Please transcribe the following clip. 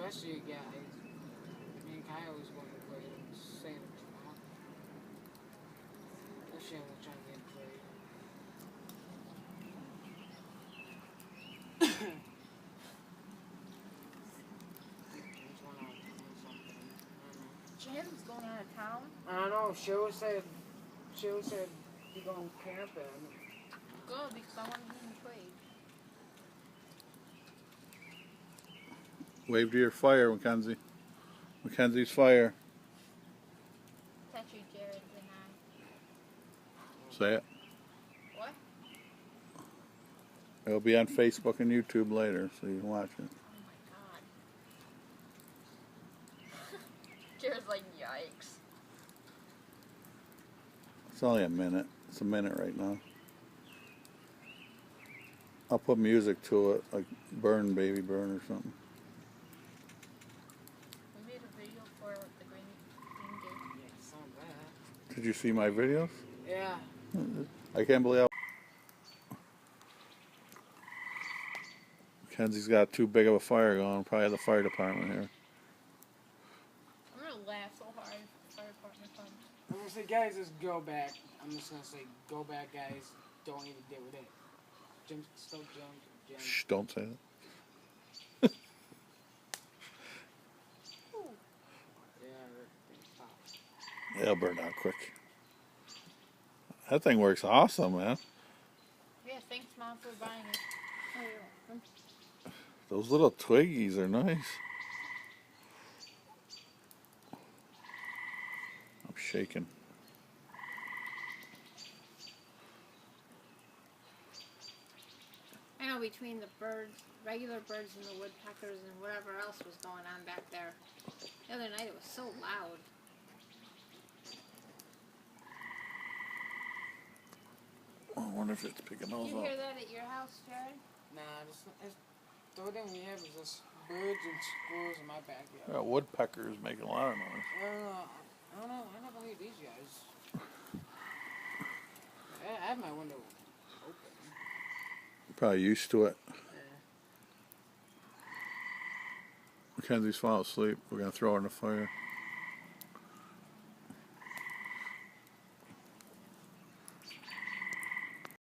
rest of you guys. Me and Kyle was going to play the same tomorrow. That shit was trying to get played. Jim's going out of town. I don't know. Cheryl said he going camping. Good, because I want to be in trade. Wave to your fire, Mackenzie. Mackenzie's fire. That's you, Jared, and I. Say it. What? It'll be on Facebook and YouTube later, so you can watch it. Oh my god. Jared's like, yikes. It's only a minute. It's a minute right now. I'll put music to it, like Burn Baby Burn or something. We made a video for the Green Gate. Yeah, it's not bad. Did you see my videos? Yeah. I can't believe how Mackenzie's got too big of a fire going. Probably the fire department here. I'm gonna laugh so hard if the fire department comes. I'm gonna say, guys, just go back. I'm just gonna say, go back, guys. Don't even deal with it. Jim, still Jim. Shh, don't say that. Yeah, It'll burn out quick. That thing works awesome, man. Yeah, thanks, Mom, for buying it. Oh, you're welcome. Those little twiggies are nice. I'm shaking. I know, between the birds, regular birds and the woodpeckers and whatever else was going on back there. The other night it was so loud. I wonder if it's picking those Did you up. hear that at your house, Jared? Nah, the only thing we have is just birds and squirrels in my backyard. Yeah, woodpeckers making a lot of noise. I don't know. I never leave these guys. I have my window open. Probably used to it. Yeah. Mackenzie's falling asleep. We're going to throw her in the fire.